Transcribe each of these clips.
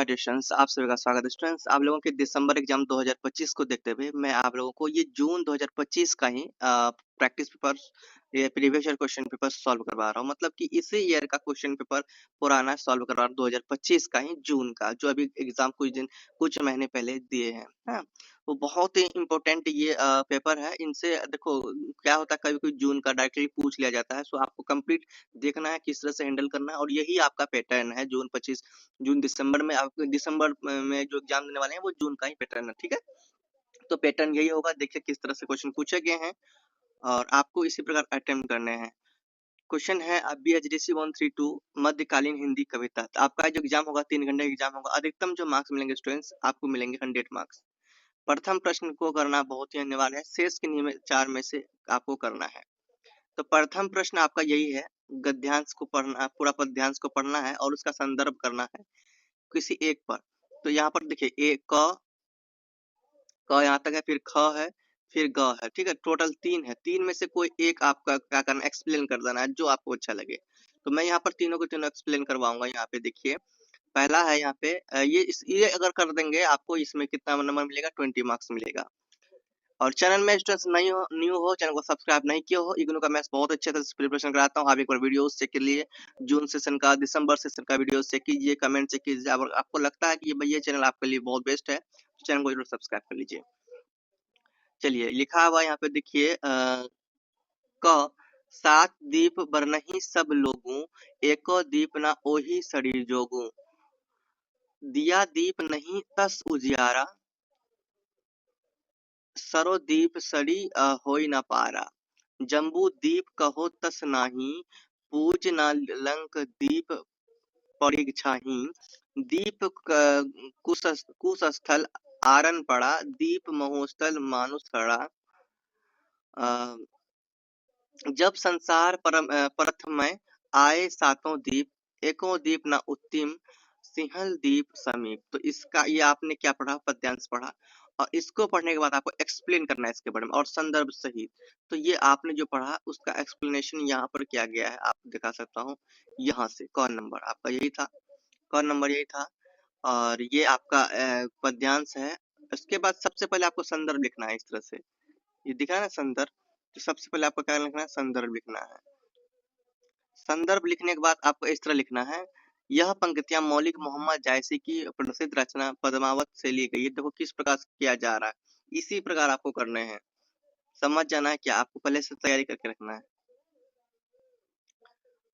Dear students, आप सभी का स्वागत है। स्टूडेंट्स, आप लोगों के दिसंबर एग्जाम 2025 को देखते हुए मैं आप लोगों को ये जून 2025 का ही प्रैक्टिस पेपर, ये previous year question paper solve करवा रहा हूँ। मतलब कि इसी ईयर का क्वेश्चन पेपर पुराना सॉल्व करवा रहा हूँ, 2025 का ही जून का, जो अभी एग्जाम कुछ महीने पहले दिए हैं। हाँ, वो बहुत ही इम्पोर्टेंट ये पेपर है। इनसे देखो क्या होता है, कभी कोई जून का डायरेक्टली पूछ लिया जाता है, सो आपको कंप्लीट देखना है किस तरह से हैंडल करना है, और यही आपका पैटर्न है। जून दिसंबर में, आप दिसंबर में जो एग्जाम देने वाले हैं वो जून का ही पैटर्न है। ठीक है, तो पैटर्न यही होगा। देखिए किस तरह से क्वेश्चन पूछे गए हैं और आपको इसी प्रकार अटेम्प्ट करने हैं। क्वेश्चन है BHDC 132 मध्यकालीन हिंदी कविता। तो आपका जो एग्जाम होगा 3 घंटे एग्जाम होगा। अधिकतम जो मार्क्स मिलेंगे स्टूडेंट्स, आपको मिलेंगे 100 मार्क्स। प्रथम प्रश्न को करना बहुत ही अनिवार्य है, शेष के नियम 4 में से आपको करना है। तो प्रथम प्रश्न आपका यही है, गद्यांश को पढ़ना, पूरा पद्यांश को पढ़ना है और उसका संदर्भ करना है किसी एक पर। तो यहाँ पर देखिए क यहाँ तक है, फिर ख है, फिर ग है। ठीक है, टोटल 3 है। 3 में से कोई एक आपका क्या करना, एक्सप्लेन कर देना है, जो आपको अच्छा लगे। तो मैं यहाँ पर तीनों को तीनों एक्सप्लेन करवाऊंगा। यहाँ पे देखिए पहला है, यहाँ पे ये अगर कर देंगे आपको इसमें कितना नंबर मिलेगा, 20 मार्क्स मिलेगा। और चैनल में स्टूडेंट्स न्यू हो, चैनल को सब्सक्राइब नहीं किया हो, इग्नू का मैं बहुत अच्छे से प्रिपरेशन कराता हूँ। आप एक बार वीडियोस चेक कर लिए, जून सेशन का, दिसंबर सेशन का वीडियोस चेक कीजिए, कमेंट चेक कीजिए। अगर आपको लगता है कि भाई ये चैनल आपके लिए बहुत बेस्ट है, तो चैनल को जरूर सब्सक्राइब कर लीजिए। चलिए, लिखा हुआ यहाँ पे देखिए क सात दीप बरनहि सब लोगू, एको दीप ना ओहि सड़ी जोगू। दिया दीप नहीं तस उजियारा, सरो दीप सड़ी होई न पारा। जम्बू दीप कहो तस नाही, पूज न लंक दीप पड़िग छाही। दीप कुशस्थल आरन पड़ा, दीप महोस्थल मानुष सड़ा। जब संसार प्रथमय आए सातों दीप, एको दीप न उत्तिम, सिंहल दीप समीप। तो इसका ये आपने क्या पढ़ा, पद्यांश पढ़ा, और इसको पढ़ने के बाद आपको एक्सप्लेन करना है इसके बारे में और संदर्भ सहित। तो ये आपने जो पढ़ा उसका एक्सप्लेनेशन यहाँ पर किया गया है, आप दिखा सकता हूँ यहाँ से। कौन नंबर आपका यही था, कौन नंबर यही था, और ये आपका पद्यांश है। इसके बाद सबसे पहले आपको संदर्भ लिखना है। इस तरह से ये दिखा है ना संदर्भ, तो सबसे पहले आपको क्या लिखना है, संदर्भ लिखना है। संदर्भ लिखने के बाद आपको इस तरह लिखना है, यह पंक्तियां मौलिक मोहम्मद जायसी की प्रसिद्ध रचना पद्मावत से ली गई है। देखो किस प्रकार से किया जा रहा है, इसी प्रकार आपको करने हैं। समझ जाना है, क्या आपको पहले से तैयारी करके रखना है।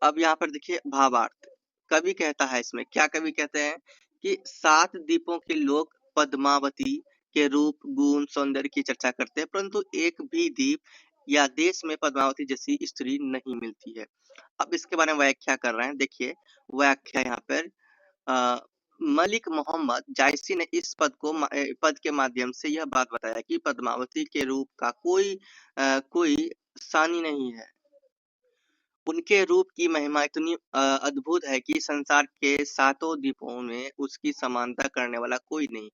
अब यहाँ पर देखिए भावार्थ, कवि कहता है इसमें, क्या कवि कहते हैं कि 7 द्वीपों के लोग पद्मावती के रूप, गुण, सौंदर्य की चर्चा करते हैं, परंतु एक भी द्वीप या देश में पद्मावती जैसी स्त्री नहीं मिलती है। अब इसके बारे में व्याख्या कर रहे हैं। देखिए व्याख्या यहाँ पर मलिक मोहम्मद जायसी ने इस पद के माध्यम से यह बात बताया कि पद्मावती के रूप का कोई सानी नहीं है। उनके रूप की महिमा इतनी अद्भुत है कि संसार के 7 द्वीपों में उसकी समानता करने वाला कोई नहीं।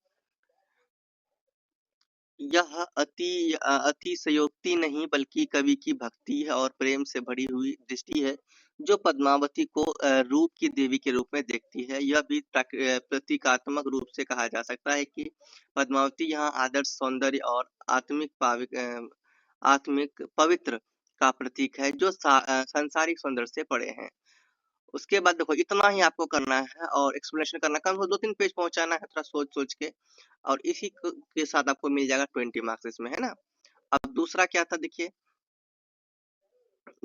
यह अतिशयोक्ति नहीं बल्कि कवि की भक्ति है और प्रेम से भरी हुई दृष्टि है, जो पद्मावती को रूप की देवी के रूप में देखती है। यह भी प्रतीकात्मक रूप से कहा जा सकता है कि पद्मावती यहाँ आदर्श सौंदर्य और आत्मिक पवित्र का प्रतीक है, जो सांसारिक सौंदर्य से परे हैं। उसके बाद देखो इतना ही आपको करना है और एक्सप्लेनेशन करना, कम से कम 2-3 पेज पहुंचाना है, थोड़ा सोच सोच के, और इसी के साथ आपको मिल जाएगा 20 मार्क्स इसमें, है ना। अब दूसरा क्या था, देखिए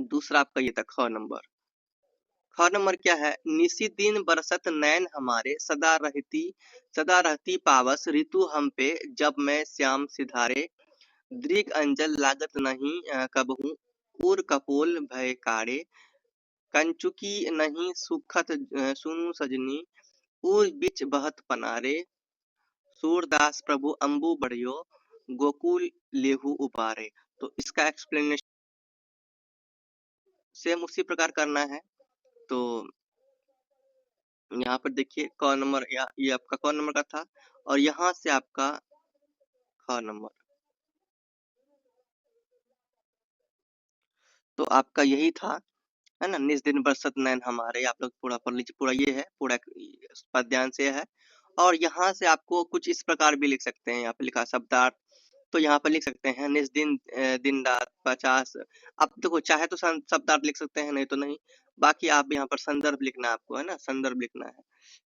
दूसरा आपका ये था ख नंबर। ख नंबर क्या है, निसी दिन बरसत नैन हमारे, सदा रहती पावस ऋतु हम पे, जब मैं श्याम सिधारे, दृग अंजल लागत नहीं कबहू, उर कपोल भय कारे, कंचुकी नहीं सुखत सुनु सजनी, उर बिच बहत पनारे, सूरदास प्रभु अम्बु बढ़ियो, गोकुल लेहु उपारे। तो इसका एक्सप्लेनेशन सेम उसी प्रकार करना है। तो यहाँ पर देखिए क नंबर, ये आपका क नंबर का था, और यहाँ से आपका ख नंबर, तो आपका यही था, है ना। निस दिन बरसत नैन हमारे, आप लोग पूरा पढ़ लीजिए, पूरा ये है, पूरा पद्यांश ये है। और यहाँ से आपको कुछ इस प्रकार भी लिख सकते हैं, यहाँ पे लिखा शब्दार्थ, तो यहाँ पर लिख सकते हैं निज दिन दिन रात 50। अब देखो चाहे तो शब्दार्थ लिख सकते हैं, नहीं तो नहीं। बाकी आप यहाँ पर संदर्भ लिखना है आपको, है ना, संदर्भ लिखना है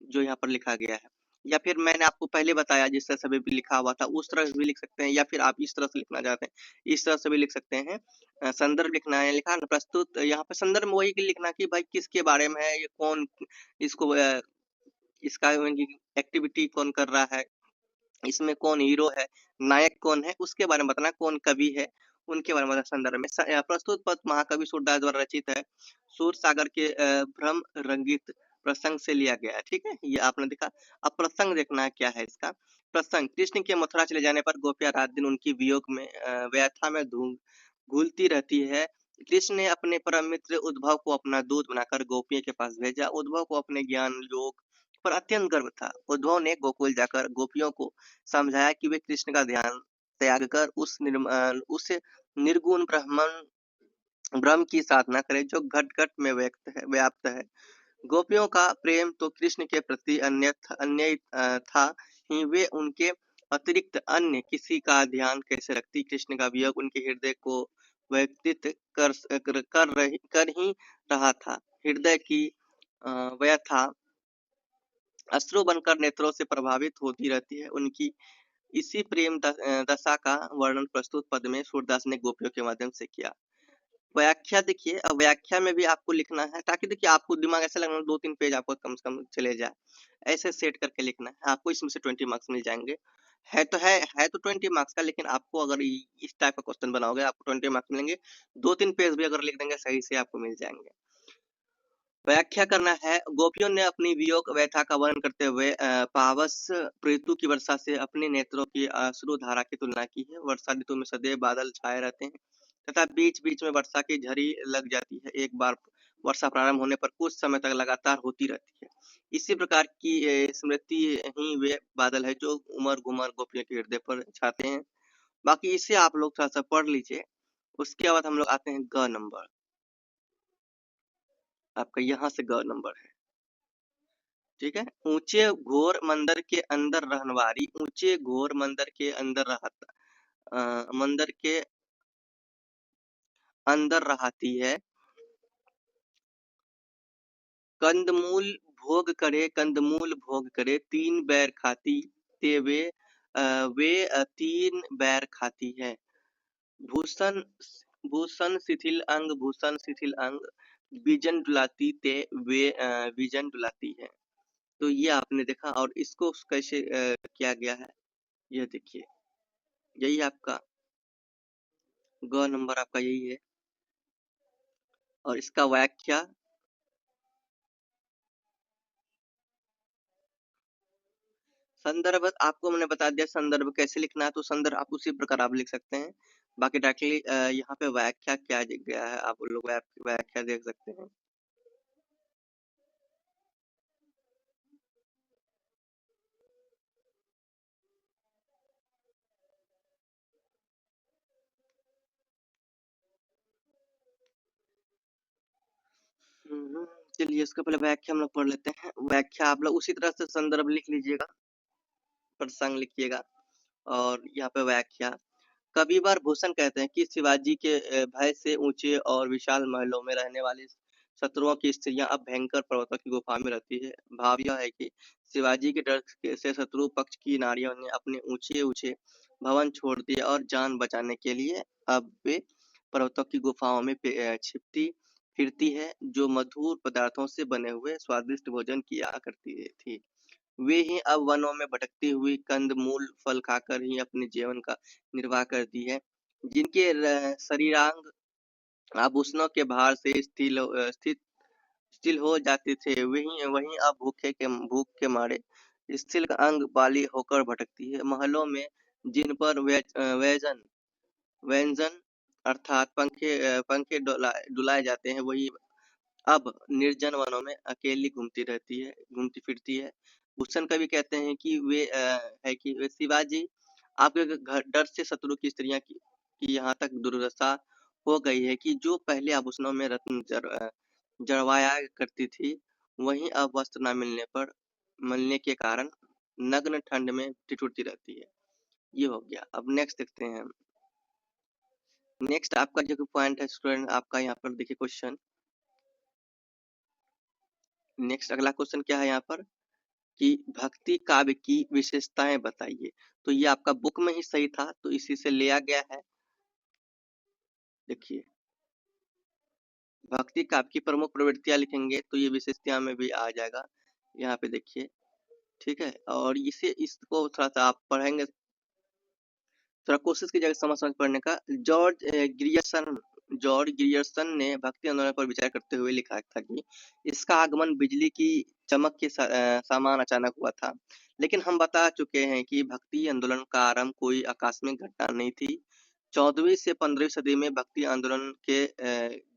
जो यहाँ पर लिखा गया है। या फिर मैंने आपको पहले बताया जिस तरह से भी लिखा हुआ था उस तरह से भी लिख सकते हैं, या फिर आप इस तरह से लिखना चाहते हैं इस तरह से भी लिख सकते हैं। संदर्भ लिखना है, लिखा ना प्रस्तुत, यहाँ पे संदर्भ में वही लिखना कि भाई किसके बारे में है, ये कौन इसको इसका एक्टिविटी कौन कर रहा है, इसमें कौन हीरो है, नायक कौन है, उसके बारे में बताना, कौन कवि है, उनके बारे में बताना संदर्भ में। प्रस्तुत पद महाकवि सूरदास द्वारा रचित है, सूर सागर के भ्रम रंगित प्रसंग से लिया गया है। ठीक है, ये आपने देखा। अब प्रसंग देखना है क्या है इसका। प्रसंग, कृष्ण के मथुरा चले जाने पर गोपियां रात दिन उनकी वियोग में व्यथा में घुलती रहती है। कृष्ण ने अपने परम मित्र उद्धव को अपना दूत बनाकर गोपियों के पास भेजा। उद्धव को अपने ज्ञान योग पर अत्यंत गर्व था। उद्धव ने गोकुल जाकर गोपियों को समझाया कि वे कृष्ण का ध्यान त्याग कर उस निर्गुण ब्रह्म की साधना करें जो घट घट में व्याप्त है। गोपियों का प्रेम तो कृष्ण के प्रति अन्य था ही, वे उनके अतिरिक्त अन्य किसी का ध्यान कैसे रखती। कृष्ण का वियोग उनके हृदय को व्यतीत कर ही रहा था। हृदय की व्यथा अश्रु बनकर नेत्रों से प्रभावित होती रहती है। उनकी इसी प्रेम दशा का वर्णन प्रस्तुत पद में सूरदास ने गोपियों के माध्यम से किया। व्याख्या देखिए, अब व्याख्या में भी आपको लिखना है ताकि देखिए आपको दिमाग ऐसा लगना 2-3 पेज आपको कम से कम चले जाए, ऐसे सेट करके लिखना है। आपको इसमें से 20 मार्क्स मिल जाएंगे। है तो 20 मार्क्स का, लेकिन आपको अगर इस टाइप का क्वेश्चन बनाओगे आपको 20 मार्क्स मिलेंगे। 2-3 पेज भी अगर लिख देंगे सही से आपको मिल जाएंगे। व्याख्या करना है। गोपियों ने अपनी वियोग व्यथा का वर्णन करते हुए पावस ऋतु की वर्षा से अपने नेत्रों की अश्रु धारा की तुलना की है। वर्षा ऋतु में सदैव बादल छाए रहते हैं तथा बीच बीच में वर्षा की झड़ी लग जाती है। एक बार वर्षा प्रारंभ होने पर कुछ समय तक लगातार होती रहती है। इसी प्रकार की स्मृति ही वे बादल है जो उमर घुमर गोपियों के हृदय पर छाते हैं। बाकी इसे आप लोग थोड़ा सा पढ़ लीजिए। उसके बाद हम लोग आते हैं ग नंबर। आपका यहाँ से ग नंबर है, ठीक है। ऊंचे घोर मंदिर के अंदर रहनवारी, ऊंचे घोर मंदिर के अंदर मंदिर के अंदर रहती है। कंदमूल भोग करे, तीन बैर खाती ते तीन बैर खाती है। भूषण भूषण शिथिल अंग, विजन डुलाती ते विजन डुलाती है। तो ये आपने देखा, और इसको कैसे किया गया है ये देखिए। यही आपका ग नंबर आपका यही है। और इसका व्याख्या संदर्भ आपको मैंने बता दिया संदर्भ कैसे लिखना है, तो संदर्भ आप उसी प्रकार आप लिख सकते हैं। बाकी डायरेक्टली यहाँ पे व्याख्या क्या गया है आप लोग व्याख्या देख सकते हैं। चलिए इसका पहले व्याख्या हम लोग पढ़ लेते हैं। व्याख्या आप लोग उसी तरह से संदर्भ लिख लीजिएगा, प्रसंग लिखिएगा, और यहाँ पे व्याख्या। कविवर भूषण कहते हैं कि शिवाजी के भय से ऊंचे और विशाल महलों में रहने वाली शत्रुओं की स्त्रियां अब भयंकर पर्वतों की गुफा में रहती है। भाव यह है कि शिवाजी के डर से शत्रु पक्ष की नारियों ने अपने ऊंचे ऊंचे भवन छोड़ दिए और जान बचाने के लिए अब वे पर्वतों की गुफाओं में छिपती फिरती है, जो मधुर पदार्थों से बने हुए स्वादिष्ट भोजन किया करती थी। वे ही अब वनों में भटकती हुई कंद-मूल फल खाकर ही अपने जीवन का निर्वाह करती है। जिनके शरीरांग आभूषणों के भार से स्थिल हो जाते थे, वहीं वहीं अब भूख के मारे स्थिल अंग बाली होकर भटकती है। महलों में जिन पर व्यंजन अर्थात पंखे डुलाए जाते हैं, वही अब निर्जन वनों में अकेली घूमती फिरती है। भूषण कवि कहते हैं कि वे शिवाजी आपके घर डर से शत्रु की स्त्रियां की यहाँ तक दुर्दशा हो गई है कि जो पहले आभूषणों में रत्न जड़वाया करती थी, वहीं अब वस्त्र न मिलने के कारण नग्न ठंड में ठिठुरती रहती है। ये हो गया। अब नेक्स्ट देखते हैं हम। नेक्स्ट आपका जो पॉइंट है स्टूडेंट, आपका यहाँ पर देखिए क्वेश्चन। नेक्स्ट अगला क्वेश्चन क्या है यहाँ पर कि भक्ति काव्य की विशेषताएं बताइए। तो ये आपका बुक में ही सही था, तो इसी से लिया गया है। देखिए, भक्ति काव्य की प्रमुख प्रवृत्तियां लिखेंगे तो ये विशेषताओं में भी आ जाएगा। यहाँ पे देखिए, ठीक है। और इसको थोड़ा सा आप पढ़ेंगे, थोड़ा कोशिश कीजिएगा समझ समझ पढ़ने का। जॉर्ज ग्रियर्सन ने भक्ति आंदोलन पर विचार करते हुए लिखा था कि इसका आगमन बिजली की चमक के समान अचानक हुआ था। लेकिन हम बता चुके हैं कि भक्ति आंदोलन का आरंभ कोई आकस्मिक घटना नहीं थी। 14वीं से 15वीं सदी में भक्ति आंदोलन के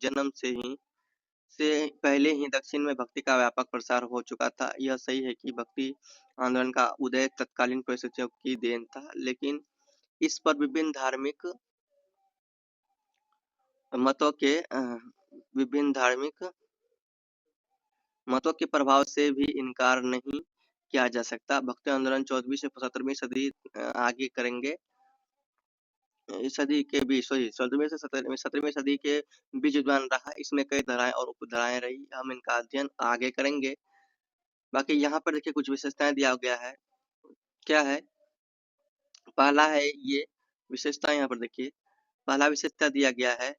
जन्म से पहले ही दक्षिण में भक्ति का व्यापक प्रसार हो चुका था। यह सही है कि भक्ति आंदोलन का उदय तत्कालीन परिस्थितियों की देन था, लेकिन इस पर विभिन्न धार्मिक मतों के प्रभाव से भी इनकार नहीं किया जा सकता। भक्ति आंदोलन 14वीं से 17वीं सदी आगे करेंगे। इस सदी के बीच 14वीं से 17वीं सदी के बीच विद्वान रहा। इसमें कई धाराएं और उपधाराएं रही। हम इनका अध्ययन आगे करेंगे। बाकी यहाँ पर देखिए कुछ विशेषताएं दिया गया है। क्या है? पहला है ये विशेषता, यहाँ पर देखिए पहला विशेषता दिया गया है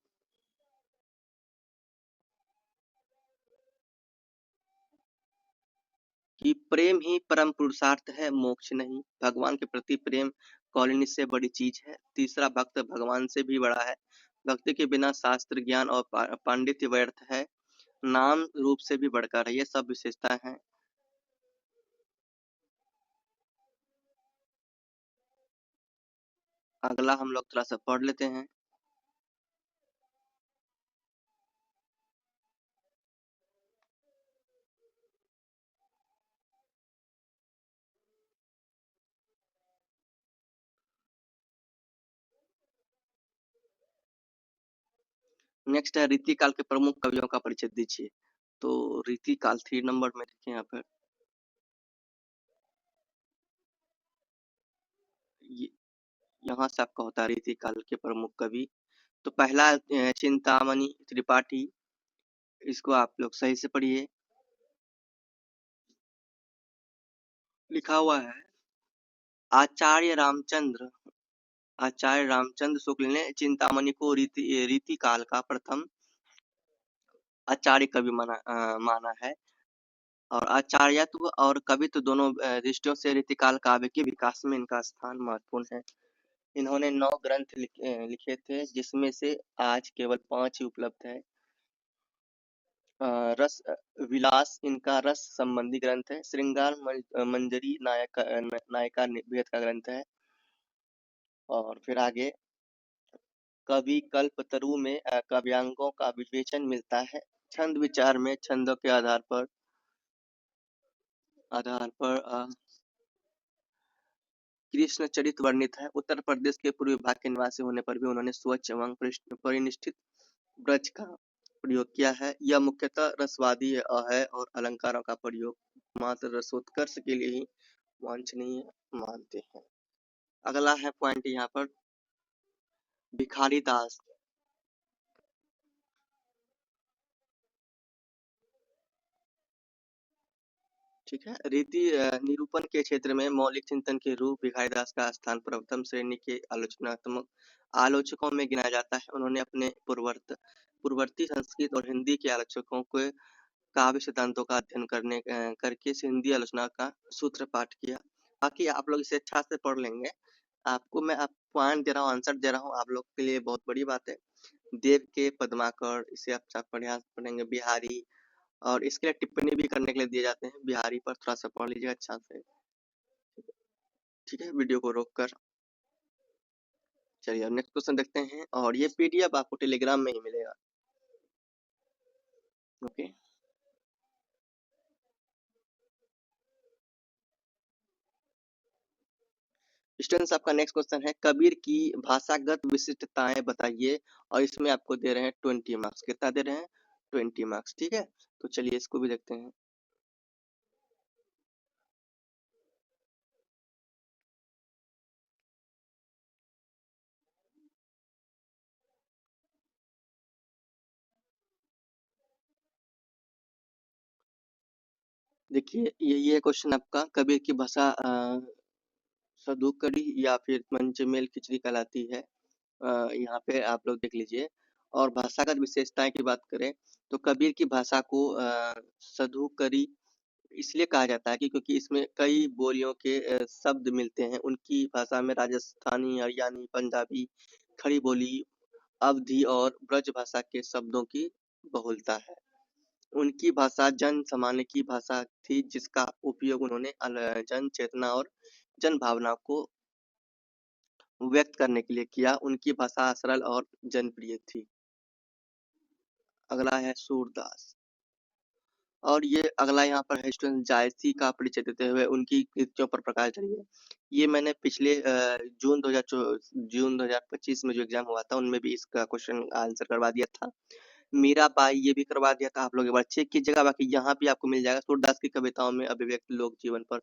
कि प्रेम ही परम पुरुषार्थ है, मोक्ष नहीं। भगवान के प्रति प्रेम कॉलोनी से बड़ी चीज है। तीसरा, भक्त भगवान से भी बड़ा है। भक्ति के बिना शास्त्र ज्ञान और पांडित्य व्यर्थ है। नाम रूप से भी बढ़कर है। ये सब विशेषताएं हैं। अगला हम लोग थोड़ा सा पढ़ लेते हैं। नेक्स्ट है रीतिकाल के प्रमुख कवियों का परिचय दीजिए। तो रीतिकाल 3 नंबर में देखिए यहाँ पर यहाँ से आपका होता है रीतिकाल के प्रमुख कवि। तो पहला चिंतामणि त्रिपाठी, इसको आप लोग सही से पढ़िए। लिखा हुआ है आचार्य रामचंद्र शुक्ल ने चिंतामणि को रीति काल का प्रथम आचार्य कवि माना है। और आचार्यत्व और कवित्व दोनों दृष्टियों से रीतिकाल काव्य के विकास में इनका स्थान महत्वपूर्ण है। इन्होंने 9 ग्रंथ लिखे थे, जिसमें से आज केवल 5 ही उपलब्ध है। रस विलास इनका रस संबंधी ग्रंथ है। श्रृंगार मंजरी नायिका भेद का ग्रंथ है। और फिर आगे कवि कल्पतरु में काव्यांगों का विवेचन मिलता है। छंद विचार में छंदों के आधार पर कृष्ण चरित वर्णित है। उत्तर प्रदेश के पूर्वी भाग के निवासी होने पर भी उन्होंने स्वच्छ एवं परिनिष्ठित ब्रज का प्रयोग किया है। यह मुख्यतः रसवादी है और अलंकारों का प्रयोग मात्र रसोत्कर्ष के लिए ही वांछनीय मानते हैं। अगला है पॉइंट यहाँ पर भिखारी दास। ठीक है। रीति निरूपण के क्षेत्र में मौलिक चिंतन के रूप भिखारी दास का स्थान प्रथम श्रेणी के आलोचनात्मक आलोचकों में गिना जाता है। उन्होंने अपने पूर्ववर्ती संस्कृत और हिंदी के आलोचकों को काव्य सिद्धांतों का अध्ययन करके हिंदी आलोचना का सूत्रपात किया। बाकी आप लोग इसे अच्छा से पढ़ लेंगे। आपको मैं पॉइंट दे रहा हूँ, आंसर दे रहा हूँ, आप लोग के लिए बहुत बड़ी बात है। देव के पद्माकर, इसे आप पढ़ेंगे। बिहारी, और इसके लिए टिप्पणी भी करने के लिए दिए जाते हैं। बिहारी पर थोड़ा सा पढ़ लीजिएगा अच्छा से। ठीक है, वीडियो को रोक कर चलिए अब नेक्स्ट क्वेश्चन देखते हैं। और ये पीडीएफ आपको टेलीग्राम में ही मिलेगा। ओके, स्टूडेंट्स आपका नेक्स्ट क्वेश्चन है कबीर की भाषागत विशिष्टताएं बताइए। और इसमें आपको दे रहे हैं 20 मार्क्स। कितना दे रहे हैं? 20 मार्क्स। ठीक है, तो चलिए इसको भी देखते हैं। देखिए ये क्वेश्चन आपका कबीर की भाषा सधु कड़ी या फिर पंचमेल खिचड़ी कहलाती है। यहाँ पे आप लोग देख लीजिए। और भाषागत विशेषताएं की बात करें तो कबीर की भाषा को सधु करी इसलिए कहा जाता है कि क्योंकि इसमें कई बोलियों के शब्द मिलते हैं। उनकी भाषा में राजस्थानी, हरियाणी, पंजाबी, खड़ी बोली, अवधी और ब्रज भाषा के शब्दों की बहुलता है। उनकी भाषा जन सामान्य की भाषा थी जिसका उपयोग उन्होंने जन चेतना और जन भावना को व्यक्त करने के लिए किया। उनकी भाषा सरल और जनप्रिय थी। अगला है सूरदास। और ये अगला यहाँ पर है स्टूडेंट जायसी का परिचय देते हुए उनकी कृतियों पर प्रकाश डालिए। ये मैंने पिछले जून 2025 में जो एग्जाम हुआ था उनमें भी इसका क्वेश्चन आंसर करवा दिया था। मीराबाई ये भी करवा दिया था। आप लोग एक बार चेक कीजिएगा। बाकी यहाँ भी आपको मिल जाएगा। सूरदास की कविताओं में अभिव्यक्ति लोक जीवन पर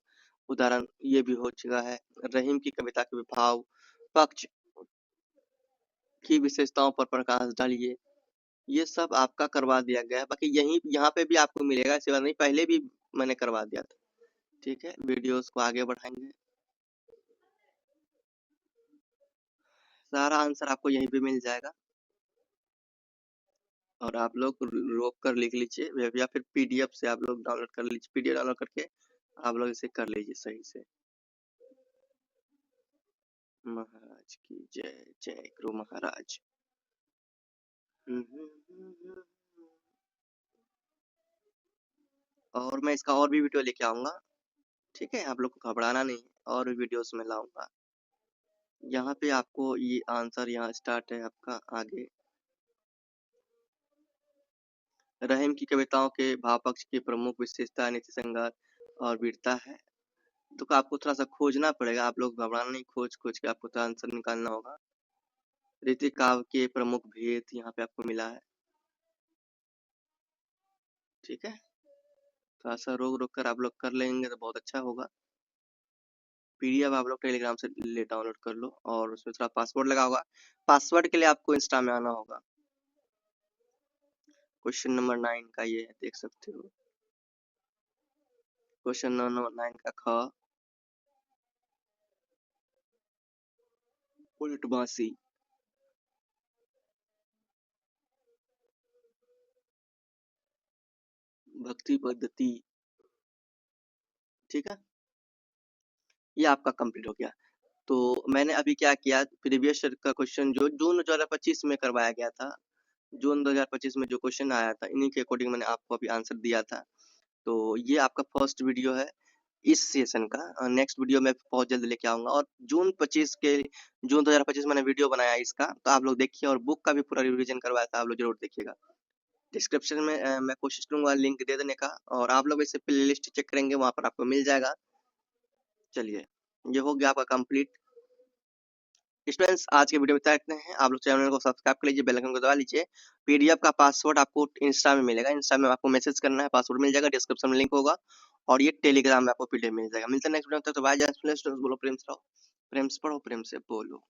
उदाहरण ये भी हो चुका है। रहीम की कविता के विभाव पक्ष की विशेषताओं पर प्रकाश डालिए। ये सब आपका करवा दिया गया है। बाकी यहाँ पे भी आपको मिलेगा। इसके बाद नहीं, पहले भी मैंने करवा दिया था। ठीक है, वीडियोस को आगे बढ़ाएंगे। सारा आंसर आपको यहीं पे मिल जाएगा और आप लोग रोक कर लिख लीजिए या फिर पीडीएफ से आप लोग डाउनलोड कर लीजिए। पीडीएफ डाउनलोड करके आप लोग इसे कर लीजिए सही से। महाराज की जय, जय गुरु महाराज। और मैं इसका और भी वीडियो लेके आऊंगा। ठीक है, आप लोग को घबराना नहीं, और भी वीडियोस में लाऊंगा। यहाँ पे आपको ये आंसर यहाँ स्टार्ट है आपका आगे। रहीम की कविताओं के भाव पक्ष की प्रमुख विशेषता नीति संघात और वीरता है। तो आपको थोड़ा सा खोजना पड़ेगा। आप लोग घबराना नहीं, खोज के आपको तो आंसर निकालना होगा। रीति काव्य के प्रमुख भेद यहाँ पे आपको मिला है। ठीक है, थोड़ा सा रोक कर आप लोग कर लेंगे तो बहुत अच्छा होगा। पीडीएफ आप लोग टेलीग्राम से ले डाउनलोड कर लो और उसमें थोड़ा पासवर्ड लगा होगा। पासवर्ड के लिए आपको इंस्टा में आना होगा। क्वेश्चन नंबर 9 का ये है, देख सकते हो। क्वेश्चन नंबर 9 का ख उलटबासी। भक्ति पद्धति। ठीक है, ये आपका कंप्लीट हो गया। तो मैंने अभी क्या किया, प्रीवियस का क्वेश्चन जो जून 2025 में करवाया गया था, जून 2025 में जो क्वेश्चन आया था इन्हीं के अकॉर्डिंग मैंने आपको अभी आंसर दिया था। तो ये आपका फर्स्ट वीडियो है इस सेशन का। नेक्स्ट वीडियो में बहुत जल्द लेके आऊंगा। और जून 2025 मैंने वीडियो बनाया इसका, तो आप लोग देखिए। और बुक का भी पूरा रिवीजन करवाया था, आप लोग जरूर देखिएगा। डिस्क्रिप्शन में मैं कोशिश करूंगा लिंक दे देने का, और आप लोग इसे प्ले लिस्ट चेक करेंगे, वहां पर आपको मिल जाएगा। चलिए, ये हो गया आपका कंप्लीट। स्टूडेंट्स, आज के वीडियो में इतना हैं। आप लोग चैनल को सब्सक्राइब कर लीजिए, बेल आइकन को दबा लीजिए। पीडीएफ का पासवर्ड आपको इंस्टा में मिलेगा। इंस्टा में आपको मैसेज करना है, पासवर्ड मिल जाएगा, डिस्क्रिप्शन में लिंक होगा। और ये टेलीग्राम में आपको पीडीएफ मिल जाएगा। मिलते हैं नेक्स्ट वीडियो में, तब तक बाय। जय हिंद स्टूडेंट्स, बोलो प्रेम से रहो, प्रेम से पढ़ो, प्रेम से बोलो।